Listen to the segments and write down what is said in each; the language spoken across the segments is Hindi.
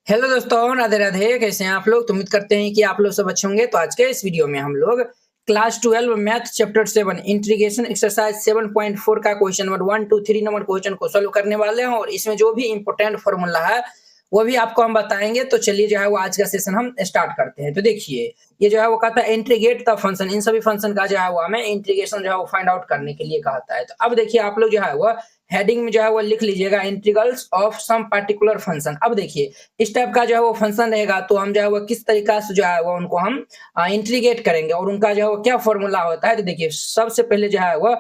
हेलो दोस्तों, राधे राधे। कैसे हैं आप लोग? तो उम्मीद करते हैं कि आप लोग सब अच्छे होंगे। तो आज के इस वीडियो में हम लोग class 12 math chapter 7 integration exercise 7.4 का क्वेश्चन नंबर 1 2 3 नंबर क्वेश्चन को सॉल्व करने वाले हैं और इसमें जो भी इंपॉर्टेंट फॉर्मूला है वो भी आपको हम बताएंगे। तो चलिए जो है वो आज का सेशन हम स्टार्ट करते हैं। तो देखिए, ये जो है वो कहता है इंटीग्रेट द फंक्शन। इन सभी फंक्शन का जो है वो हमें इंटीग्रेशन जो है वो फाइंड आउट करने के लिए कहता है। तो अब देखिए, आप लोग जो है वो हेडिंग में जो है वो लिख लीजिएगा integrals of some particular function. अब देखिए, इस टाइप का जो है वो फंक्शन रहेगा तो हम जो है वो किस तरीका से जो है वो उनको हम इंटीग्रेट करेंगे और उनका जो है वो क्या फॉर्मूला होता है। तो देखिए, सबसे पहले जो है वो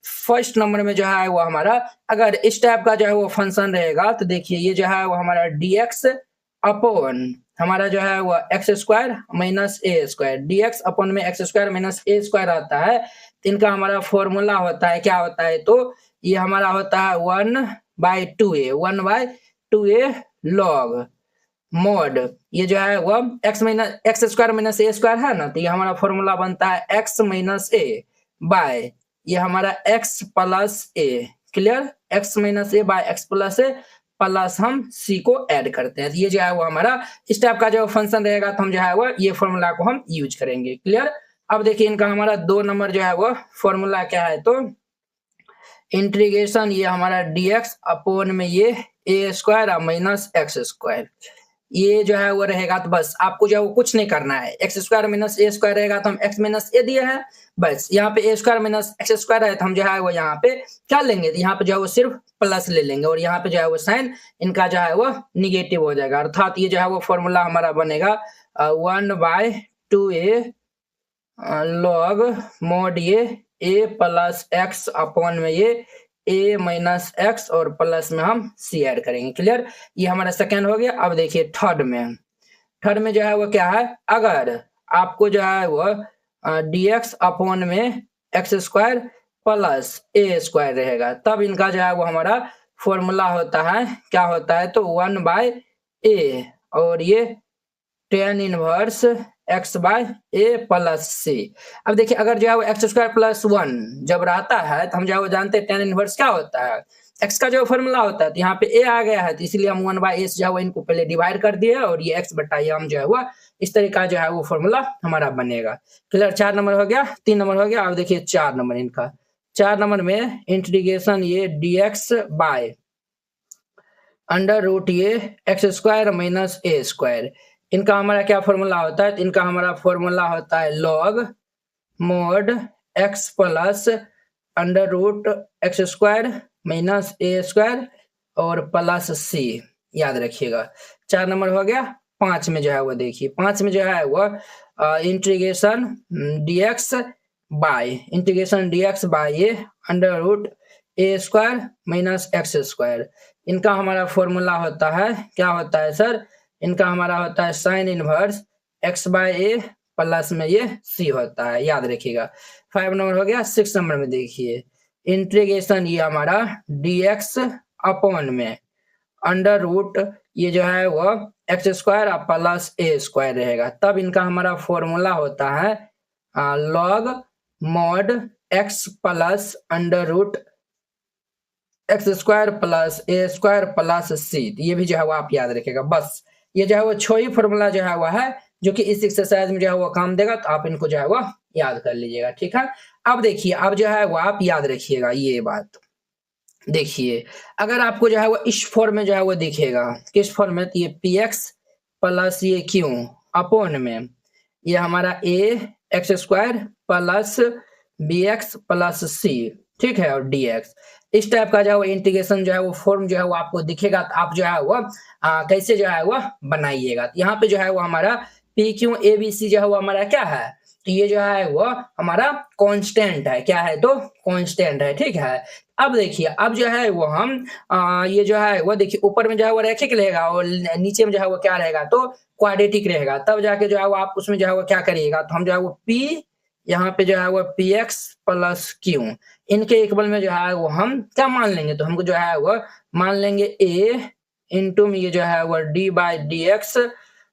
फर्स्ट नंबर में जो है वो हमारा अगर इस टाइप का जो है वो फंक्शन रहेगा तो देखिए, ये जो है वो हमारा dx अपॉन हमारा जो है वो x square minus a square, dx upon में x square minus a square आता है। तो इनका हमारा फॉर्मूला होता है, क्या होता है, तो ये हमारा होता है 1/2a लॉग मोड। ये जो है वो x square minus a square है ना, तो ये हमारा फॉर्मूला बनता है एक्स माइनस ए बाय ये हमारा एक्स प्लस ए। क्लियर? एक्स माइनस ए बाय एक्स प्लस ए प्लस हम सी को ऐड करते हैं। तो ये जो है वो हमारा इस टाइप का जो फंक्शन रहेगा तो हम जो है वो ये फॉर्मूला को हम यूज करेंगे। क्लियर? अब देखिए, इनका हमारा 2 नंबर जो है वो फॉर्मूला क्या है, तो इंटीग्रेशन ये हमारा dx अपॉन में ये ए स्क्वायर माइनस एक्स स्क्वायर, ये जो है वो रहेगा। तो बस आपको जो है वो कुछ नहीं करना है, x square minus a square रहेगा तो हम एक्स माइनस ए दिए हैं, बस यहाँ पे ए स्क्वायर माइनस एक्स स्क्वायर है तो हम जो है वो यहाँ पे क्या लेंगे, तो यहाँ पे जो है वो सिर्फ प्लस ले लेंगे और यहाँ पे जो है वो साइन इनका जो है वो निगेटिव हो जाएगा। अर्थात ये जो है वो फॉर्मूला हमारा बनेगा 1/2a लॉग मोड ये ए प्लस एक्स अपॉन में ये ए माइनस एक्स और प्लस में हम सी ऐड करेंगे। क्लियर? ये हमारा सेकेंड हो गया। अब देखिए थर्ड में जो है वो क्या है, अगर आपको जो है वो dx अपॉन में x square plus a square रहेगा तब इनका जो है वो हमारा फॉर्मूला होता है, क्या होता है, तो 1/a और ये tan इनवर्स x बाय ए प्लस सी। अब देखिए, अगर जो है वो एक्स स्क्वायर प्लस 1 जब रहता है तो हम जो है वो जानते हैं tan इनवर्स क्या होता है, x का जो फॉर्मूला होता है, तो यहाँ पे a आ गया है तो इसलिए हम 1/a से जो है वो इनको पहले डिवाइड कर दिए और ये x बटा ये हम जो है वो इस तरीका जो है वो फॉर्मूला हमारा बनेगा। क्लियर? 4 नंबर हो गया, 3 नंबर हो गया। अब देखिए 4 नंबर इनका, 4 नंबर में इंटीग्रेशन ये dx बाय अंडर रूट ये x square minus a square, इनका हमारा क्या फॉर्मूला होता है, इनका हमारा फॉर्मूला होता है log mod x plus under root x square minus a square और प्लस सी। याद रखिएगा। 4 नंबर हो गया। 5 में जो है वो देखिए, 5 में जो है वो इंटीग्रेशन dx बाय ये अंडर रूट ए स्क्वायर माइनस एक्स स्क्वायर, इनका हमारा फॉर्मूला होता है, क्या होता है सर, इनका हमारा होता है साइन इनवर्स एक्स बाय ए प्लस में ये सी होता है। याद रखिएगा। 5 नंबर हो गया। 6 नंबर में देखिए इंटीग्रेशन ये हमारा dx अपॉन में अंडर रूट ये जो है वो x square plus a square रहेगा तब इनका हमारा फॉर्मूला होता है log mod x plus under root x square plus a square plus c. ये भी जो है वो आप याद रखिएगा। बस ये जो है वो 6 ही फॉर्मूला जो है वो है जो कि इस एक्सरसाइज में जो है वो काम देगा, तो आप इनको जो है वो याद कर लीजिएगा। ठीक है? अब देखिए, अब जो है वो आप याद रखिएगा ये बात। देखिए, अगर आपको जो है वो इस फॉर्म में जो है वो दिखेगा, किस फॉर्म में, तो ये पी एक्स प्लस ये क्यू अपॉन में ये हमारा a x square plus b x plus c, ठीक है, और डी एक्स, इस टाइप का जो है वो इंटीग्रेशन जो है वो फॉर्म जो है वो आपको दिखेगा तो आप जो है वो कैसे जो है वो बनाइएगा। यहाँ पे जो है वो हमारा P Q A B C जो है वो हमारा क्या है, तो ये जो है वो हमारा कांस्टेंट है। क्या है, तो कांस्टेंट है। ठीक है? अब देखिए, अब जो है वो हम ये जो है वो देखिए ऊपर में जो है वो रैखिक रहेगा और नीचे में जो है वो क्या रहेगा, तो क्वाड्रेटिक रहेगा। तब जाके जो है वो आप उसमें जो है वो क्या करिएगा, तो हम जो है वो पी यहाँ पे जो है वो पी एक्स प्लस क्यू इनके इक्वल में जो है वो हम क्या मान लेंगे, तो हमको जो है वो मान लेंगे ए इंटू में ये जो है वो डी बाई डी एक्स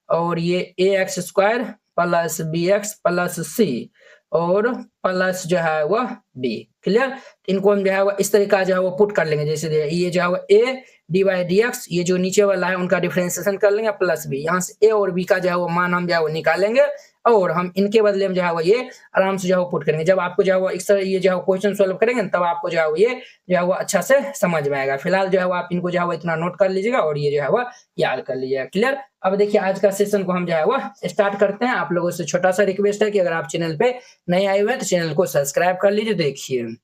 और ये a x square plus b x plus c और प्लस जो है वो बी। क्लियर? इनको हम जो है वो इस तरीका जो है वो पुट कर लेंगे। जैसे ये जो है वो A D by D x, ये जो नीचे वाला है उनका डिफरेंशिएशन कर लेंगे प्लस बी, यहाँ से ए और बी का जो है वो मान हम जो है वो निकालेंगे और हम इनके बदले में जो है वो ये आराम से जो है वो पुट करेंगे। जब आपको जो है वो इस तरह ये जो है क्वेश्चन सॉल्व करेंगे तब आपको जो है वो ये जो है वो अच्छा से समझ में आएगा। फिलहाल जो है वो आप इनको जो है वो इतना नोट कर लीजिएगा और ये जो है वो याद कर लीजिएगा। क्लियर। अब देखिए आज का सेशन को हम जो है वो स्टार्ट करते हैं। आप लोगों से छोटा सा रिक्वेस्ट है कि अगर आप चैनल पे नए आए हुए हैं तो चैनल को सब्सक्राइब कर लीजिए। देखिए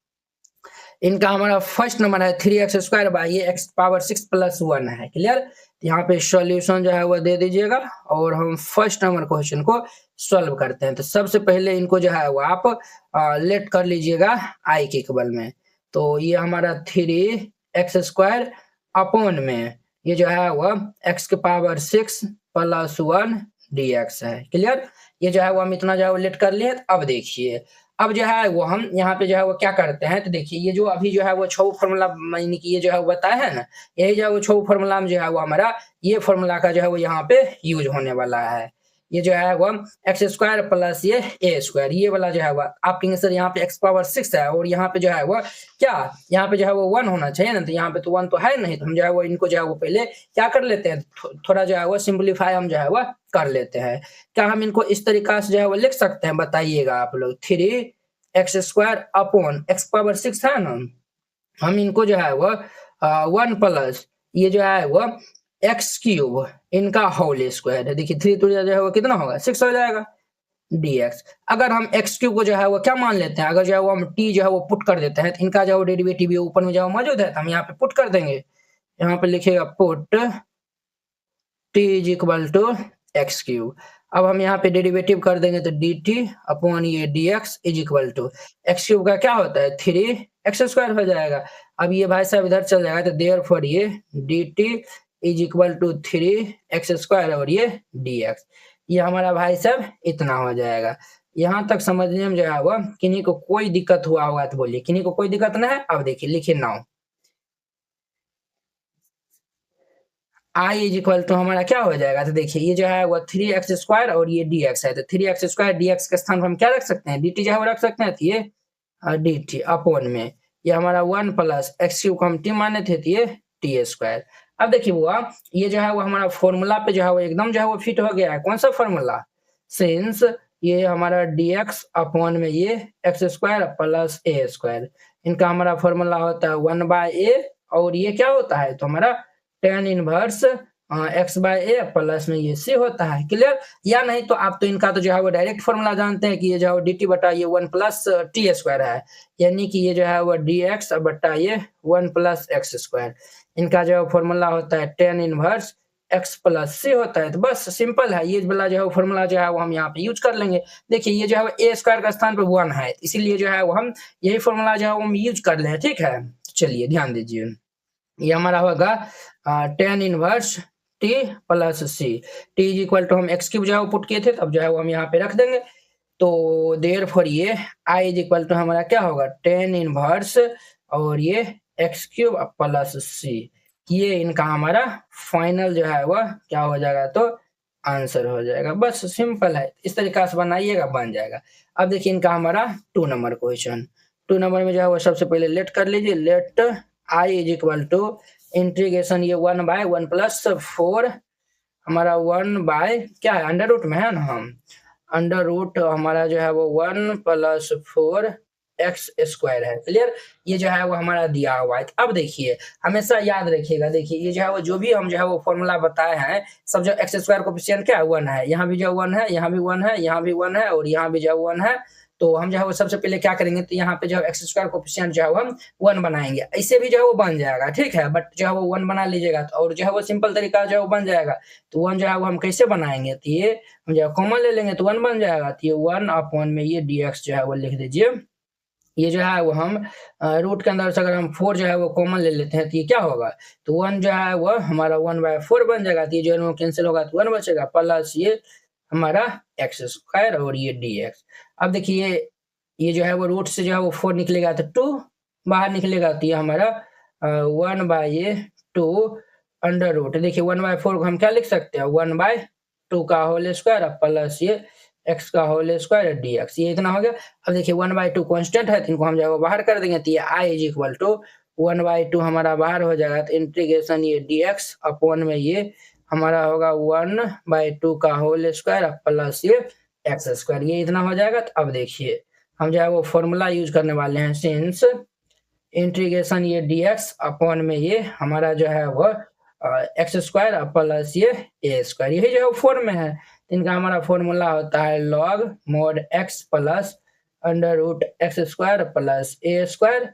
इनका हमारा फर्स्ट नंबर है 3x² by x power 6 plus 1 है। क्लियर। यहाँ पे सॉल्यूशन जो है वो दे दीजिएगा और हम फर्स्ट नंबर क्वेश्चन को सॉल्व करते हैं। तो सबसे पहले इनको जो है वो आप लेट कर लीजिएगा आई के इक्वल में। तो ये हमारा 3x² अपॉन में ये जो है वो x के पावर 6 प्लस 1 dx है। क्लियर। ये जो है वो हम इतना जो है वो लेट कर लिए। अब देखिए अब जो है वो हम यहाँ पे जो है वो क्या करते हैं, तो देखिए ये जो अभी जो है वो 6 फॉर्मूला मैंने कि ये जो है वो बताया है ना, यही जो है वो 6 फॉर्मूला में जो है वो हमारा ये फॉर्मूला का जो है वो यहाँ पे यूज होने वाला है। ये जो है वो x² प्लस ये a², ये वाला जो है वो आप कहेंगे सर यहाँ पे x पावर 6 है और यहाँ पे जो है वो क्या यहाँ पे जो है वो 1 होना चाहिए ना, तो यहाँ पे तो 1 तो है नहीं, तो हम जो है वो इनको जो है वो पहले क्या कर लेते हैं, थोड़ा जो है वो सिंप्लीफाई हम जो है वो कर लेते हैं। क्या हम इनको इस तरीका से जो है वो लिख सकते हैं, बताइएगा आप लोग। 3x² अपॉन x पावर 6 है ना, हम इनको जो है वो 1 प्लस ये जो है वो x³ इनका होल स्क्वायर है। देखिए 3 तो जो है वो कितना होगा 6 हो जाएगा dx। अगर हम x³ को जो है वो क्या मान लेते हैं, अगर जो है वो हम t जो है वो पुट कर देते हैं तो इनका जो डेरिवेटिव ऊपर में जो मौजूद है तो हम यहाँ पे पुट कर देंगे। यहाँ पे लिखेगा put t is equal to x³। अब हम यहाँ पे डेरिवेटिव कर देंगे तो dt अपॉन ये dx is equal to x³ का क्या होता है 3x² हो जाएगा। अब ये भाई साहब इधर चल जाएगा तो देयरफॉर ये dt is equal to 3x² और ये dx, ये हमारा भाई साहब इतना हो जाएगा। यहाँ तक समझने में जो है वो किन्हीं को कोई दिक्कत हुआ होगा तो बोलिए, किन्हीं को कोई दिक्कत ना है। अब देखिए लिखिए now i is equal to हमारा क्या हो जाएगा, तो देखिए ये जो है वो 3x² और ये dx है, तो 3x² dx के स्थान पर हम क्या रख सकते हैं, dt जो है वो रख सकते हैं, तो ये dt अपॉन में ये हमारा 1 प्लस x³ को हम t माने थे तो ये t²। अब देखिए वो ये जो है वो हमारा फॉर्मूला पे जो है वो एकदम जो है वो फिट हो गया है। कौन सा फॉर्मूला, सिंस ये हमारा dx अपॉन में ये x² प्लस a², इनका हमारा फॉर्मूला होता है 1/a और ये क्या होता है तो हमारा tan इनवर्स x/a प्लस में ये c होता है। क्लियर। या नहीं तो आप तो इनका तो जो है वो डायरेक्ट फॉर्मूला जानते हैं कि ये जो है dt बटा ये 1 प्लस t² है, यानी कि ये जो है वो dx बटा ये 1 प्लस x²। इनका जो फॉर्मूला होता है tan inverse x plus c होता है। तो बस सिंपल है, ये वाला जो है फॉर्मूला जो है वो हम यहाँ पे यूज कर लेंगे। देखिए ये जो है a² का स्थान पे 1 है, इसीलिए जो है वो हम यही फॉर्मूला जो है वो हम यूज कर ले। ठीक है, चलिए ध्यान दीजिए, ये हमारा होगा tan inverse t plus c, t is equal to हम x³ जो है वो पुट किए थे, तब जो है वो हम यहाँ पे रख देंगे। तो देयरफॉर ये i इज इक्वल टू हमारा क्या होगा tan इनवर्स और ये x³ प्लस c, ये इनका हमारा फाइनल जो है वह क्या हो जाएगा तो आंसर हो जाएगा। बस सिंपल है, इस तरीका से बनाइएगा बन जाएगा। अब देखिए इनका हमारा 2 नंबर क्वेश्चन, 2 नंबर में जो है वो सबसे पहले लेट कर लीजिए। Let i is equal to integration ये 1/1 प्लस 4 हमारा 1 क्या है अंडर रूट में है ना, हम अंडर रूट हमारा जो है वो 1 प्लस 4 x² है। क्लियर। ये जो है वो हमारा दिया हुआ है। अब देखिए हमेशा याद रखिएगा, देखिए ये जो है वो जो भी हम जो है वो फॉर्मूला बताए हैं सब जो x² कोएफिशिएंट क्या है 1 है, यहाँ भी जो 1 है, यहाँ भी 1 है, यहाँ भी 1 है और यहाँ भी जो 1 है। तो हम जो है वो सबसे पहले क्या करेंगे तो यहाँ पे जो x² कोएफिशिएंट जो है वो हम 1 बनाएंगे, ऐसे भी जो है वो बन जाएगा। ठीक है, बट जो है वो 1 बना लीजिएगा तो और जो है वो सिंपल तरीका जो है वो बन जाएगा। तो 1 जो है वो हम कैसे बनाएंगे, तो ये हम जो है कॉमन ले लेंगे तो 1 बन जाएगा। तो ये 1 अपॉन में ये dx जो है वो लिख दीजिए। ये जो है वो हम रूट के अंदर से अगर हम 4 जो है वो कॉमन ले लेते हैं तो ये क्या होगा तो 1 जो है वो हमारा 1/4 बन जाएगा। तो ये जो है वो कैंसिल होगा तो 1 बचेगा प्लस ये हमारा x² और ये dx। अब देखिए ये जो है वो रूट से जो है वो 4 निकलेगा तो 2 बाहर निकलेगा तो ये हमारा 1/2 अंडर रूट। देखिए 1/4 को हम क्या लिख सकते हैं 1/2 का होल स्क्वायर प्लस ये x का होल स्क्वायर dx, ये इतना हो गया। अब देखिए 1/2 कांस्टेंट है तो इनको हम जो है वो बाहर कर देंगे तो ये i इज इक्वल टू 1/2 हमारा बाहर हो जाएगा, तो इंटीग्रेशन ये dx अपॉन में ये हमारा होगा 1/2 का होल स्क्वायर प्लस ये एक्स स्क्वायर, ये इतना हो जाएगा। तो अब देखिए हम जो है वो फॉर्मूला यूज करने वाले हैं, सिंस इंटीग्रेशन ये dx अपॉन में ये हमारा जो है वो एक्स स्क्वायर प्लस ये ए स्क्वायर, यही जो है फॉर्म में है। इनका हमारा फॉर्मूला होता है log mod x plus under root x square plus a square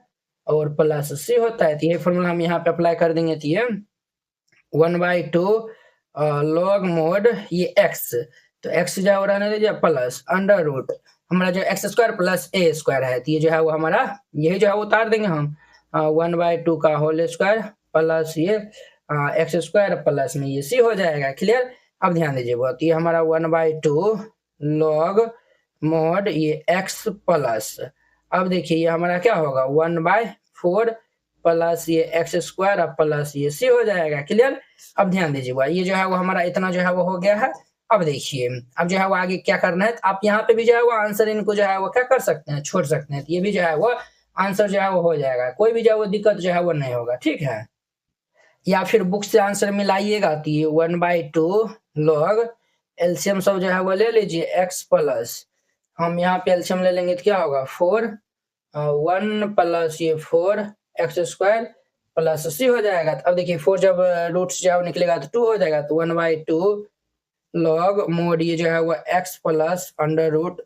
और प्लस सी होता है। तो ये फॉर्मूला हम यहाँ पे अप्लाई कर देंगे। तो ये 1/2 log mod ये x, तो x जो है वो रहने दीजिए प्लस अंडर रूट हमारा जो x square plus a square है, तो ये जो है वो हमारा यही जो है वो उतार देंगे हम 1/2 का होल स्क्वायर प्लस ये एक्स स्क्वायर प्लस में ये सी हो जाएगा। क्लियर? अब ध्यान दीजिए बहुत, ये हमारा 1/2 log mod ये x प्लस, अब देखिए ये हमारा क्या होगा 1/4 प्लस ये एक्स स्क्वायर प्लस ये सी हो जाएगा। क्लियर? अब ध्यान दीजिए ये जो है वो हमारा इतना जो है वो हो गया है। अब देखिए अब जो है वो आगे क्या करना है, तो आप यहाँ पे भी जो है वो आंसर इनको जो है वो क्या कर सकते हैं, छोड़ सकते हैं। तो ये भी जो है वो आंसर जो है वो हो जाएगा, कोई भी जो है वो दिक्कत जो है वो नहीं होगा। ठीक है? या फिर बुक से आंसर मिलाइएगा, तो ये 1/2 log एलसीएम सब जो है वो ले लीजिए x प्लस, हम यहाँ पे एलसीएम ले लेंगे तो क्या होगा 4 1 प्लस ये 4 एक्स स्क्वायर प्लस सी हो जाएगा। तो अब देखिए 4 जब रूट से जो निकलेगा तो 2 हो जाएगा, तो 1/2 log mod ये जो है वो x plus under root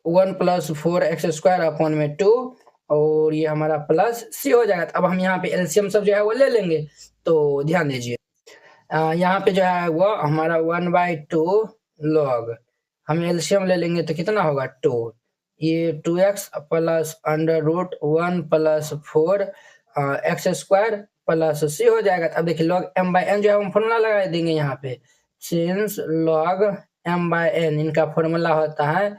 1 plus 4 x square upon में 2 और ये हमारा प्लस सी हो जाएगा। अब हम यहाँ पे एलसीएम सब जो है वो ले लेंगे। तो ध्यान दीजिए यहाँ पे जो है वो हमारा 1/2 log हम एलसीएम ले लेंगे तो कितना होगा 2, ये 2x plus under root 1 plus 4 x square plus c हो जाएगा। अब देखिए log m/n जो है हम फॉर्मूला लगा देंगे यहाँ पे, सिंस log m/n इनका फॉर्मूला होता है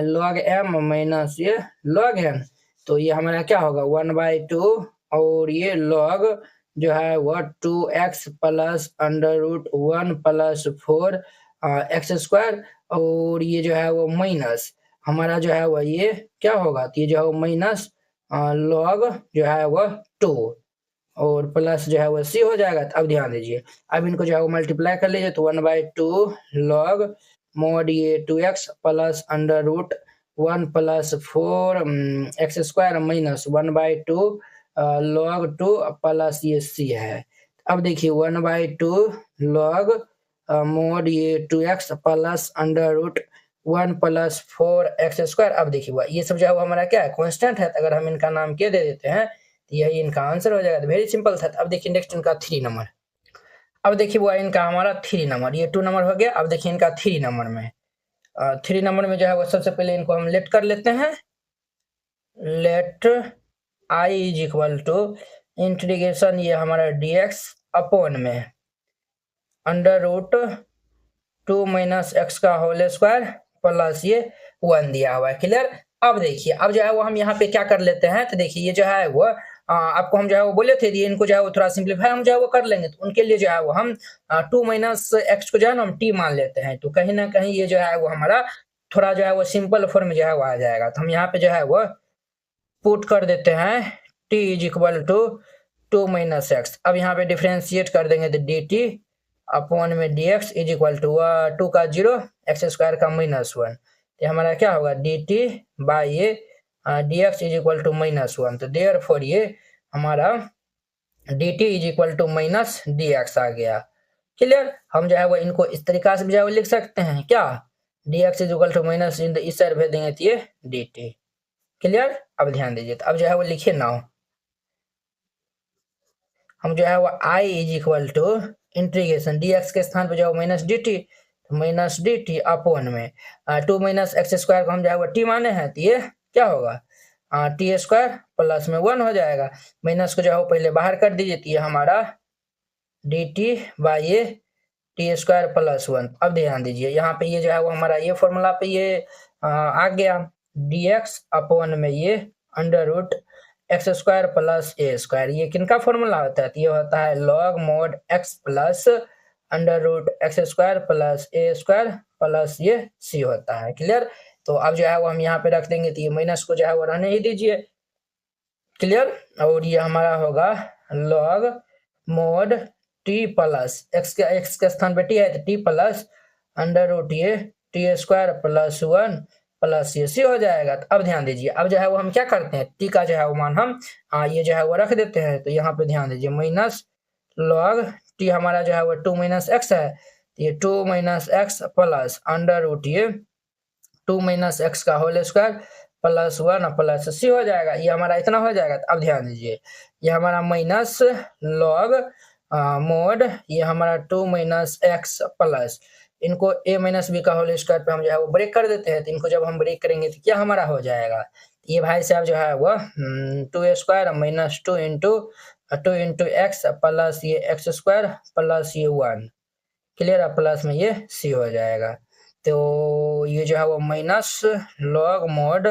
log m माइनस ये log n, तो ये हमारा क्या होगा 1/2 और ये log जो है वो 2x plus under root 1 plus 4 x square और ये जो है वो माइनस हमारा जो है वो ये क्या होगा, तो ये जो है वो माइनस log जो है वो 2 और प्लस जो है वो सी हो जाएगा। तो अब ध्यान दीजिए अब इनको जो है वो मल्टीप्लाई कर लीजिए, तो 1/2 log mod ये 2x plus under root 1 plus 4 x square minus 1/2 log 2 plus ये सी है। अब देखिए 1/2 log mod ये 2x plus under root 1 plus 4 x square. अब देखिए ये सब जो है वो हमारा क्या है, कांस्टेंट है। तो अगर हम इनका नाम क्या दे देते हैं तो यही इनका आंसर हो जाएगा। तो वेरी सिंपल था। अब देखिए नेक्स्ट इनका 3 नंबर, अब देखिए वो इनका हमारा 3 नंबर, ये 2 नंबर हो गया। अब देखिए इनका 3 नंबर में 3 नंबर में जो है वो सबसे पहले इनको हम लेट कर लेते हैं, let i is equal to integration ये हमारा dx अपॉन में अंडर रूट 2 माइनस एक्स का होल स्क्वायर प्लस ये 1 दिया हुआ है। क्लियर? अब देखिए अब जो है वो हम यहाँ पे क्या कर लेते हैं, तो देखिए ये जो है वो आपको हम जो है वो बोले थे ये इनको जो है वो थोड़ा सिंप्लीफाई हम जो है वो कर लेंगे। तो उनके लिए जो है वो हम 2 माइनस एक्स को जो है ना हम टी मान लेते हैं, तो कहीं ना कहीं ये जो है वो हमारा थोड़ा जो है वो सिंपल फॉर्म जो है वो आ जाएगा। तो हम यहाँ पे जो है वो पुट कर देते हैं t is equal to 2 minus x. अब यहाँ पे डिफ्रेंशिएट कर देंगे तो डी टी अपॉन में dx इज इक्वल टू 2 का 0 एक्स स्क्वायर का -1, तो हमारा क्या होगा dt बाई ये dx इज इक्वल टू -1। तो देयरफॉर ये हमारा dt is equal to minus dx आ गया। क्लियर? हम जो है वो इनको इस तरीका से भी जो है वो लिख सकते हैं क्या, dx is equal to minus इस साइड भेज देंगे तो ये dt। क्लियर? अब ध्यान दीजिए, तो अब जो है वो लिखिए नाउ हम जो है वो i is equal to integration dx के स्थान पे जो है माइनस डी टी अपॉन में 2 माइनस एक्स स्क्वायर को हम जो है वो टी माने हैं, तो ये क्या होगा टी स्क्वायर प्लस में 1 हो जाएगा। माइनस को जो है वो पहले बाहर कर दीजिए, तो ये हमारा डी टी बाई ये टी स्क्वायर प्लस 1। अब ध्यान दीजिए यहाँ पे ये जो है वो हमारा ये फॉर्मूला पे ये आ गया dx अपॉन में ये under root x square plus a square, ये किनका फॉर्मूला होता है, तो ये होता है log mod x plus under root x square plus a square plus ये सी होता है। क्लियर? तो अब जो है वो हम यहाँ पे रख देंगे, तो ये माइनस को जो है वो रहने ही दीजिए। क्लियर। और ये हमारा होगा log mode T plus x के स्थान पे टी है तो टी प्लस अंडर रूट ये टी स्क्वायर प्लस 1 प्लस ये सी हो जाएगा। तो अब ध्यान दीजिए, अब जो है वो हम क्या करते हैं, टी का जो है वो मान हम ये जो है वो रख देते हैं। तो यहाँ पे ध्यान दीजिए माइनस लॉग टी हमारा जो है वो 2 माइनस एक्स है, तो ये 2 minus x plus under root ये 2 माइनस एक्स का whole square plus 1 plus c हो जाएगा। ये हमारा इतना हो जाएगा। तो अब ध्यान दीजिए, ये हमारा माइनस लॉग मोड ये हमारा 2 माइनस एक्स प्लस इनको a माइनस बी का होल स्क्वायर पे हम जो है वो ब्रेक कर देते हैं। तो इनको जब हम ब्रेक करेंगे तो क्या हमारा हो जाएगा, ये भाई साहब जो है वो 2 square minus 2 into x plus ये एक्स स्क्वायर प्लस ये 1 क्लियर है, प्लस में ये सी हो जाएगा। तो ये जो है वो minus log mod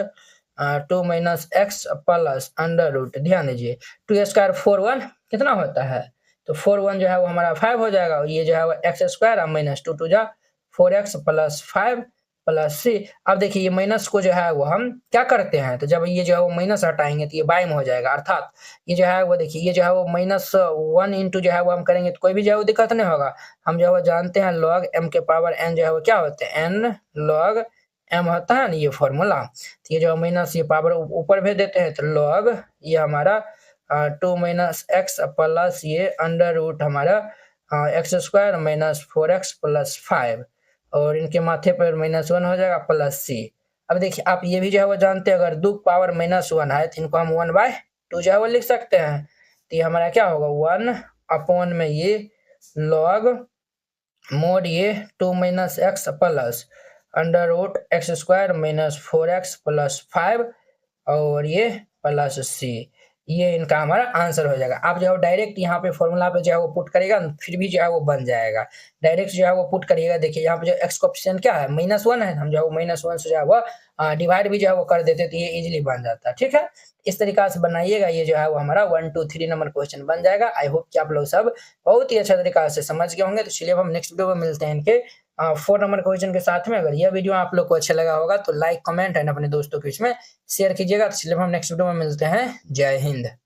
2 minus x plus under root, ध्यान दीजिए 2 स्क्वायर 4 1 कितना होता है, तो 4 1 जो है वो हमारा 5 हो जाएगा। और ये जो है वो एक्स स्क्वायर माइनस 2 2 जा 4x प्लस 5 प्लस सी। अब देखिए ये माइनस को जो है वो हम क्या करते हैं, तो जब ये जो है वो माइनस हटाएंगे तो ये बाय में हो जाएगा, अर्थात ये जो है वो देखिए ये जो है वो माइनस 1 इंटू जो है वो हम करेंगे तो कोई भी जो है वो दिक्कत नहीं होगा। हम जो है वो जानते हैं लॉग m के पावर n जो है वो क्या होते हैं, n लॉग m होता है ना ये फॉर्मूला। तो ये जो माइनस ये पावर ऊपर भेज देते हैं, तो लॉग ये हमारा 2 माइनस एक्स प्लस ये अंडर रूट हमारा x square minus 4x plus 5 और इनके माथे पर माइनस 1 हो जाएगा प्लस सी। अब देखिए आप ये भी जो है वो जानते हैं, अगर 2 पावर माइनस 1 है तो इनको हम 1/2 जो है वो लिख सकते हैं। तो ये हमारा क्या होगा 1 अपॉन में ये लॉग मोड ये 2 minus x plus under root x square minus 4x plus 5 और ये प्लस सी। ये इनका हमारा आंसर हो जाएगा। आप जो है डायरेक्ट यहाँ पे फॉर्मूला पे जो है वो पुट करेगा फिर भी जो है वो बन जाएगा। डायरेक्ट जो है वो पुट करिएगा, देखिए यहाँ पे जो एक्स कोएफिशिएंट क्या है -1 है, हम जो है -1 से जो है वो डिवाइड भी जो है वो कर देते तो ये इजीली बन जाता है। ठीक है, इस तरीका से बनाइएगा, ये जो है वो हमारा 1 2 3 नंबर क्वेश्चन बन जाएगा। आई होप कि आप लोग सब बहुत ही अच्छा तरीका से समझ गए होंगे। तो चलिए अब हम नेक्स्ट वीडियो में मिलते हैं इनके 4 नंबर क्वेश्चन के साथ में। अगर यह वीडियो आप लोग को अच्छा लगा होगा तो लाइक कमेंट एंड अपने दोस्तों के बीच में शेयर कीजिएगा। तो चलिए हम नेक्स्ट वीडियो में मिलते हैं। जय हिंद।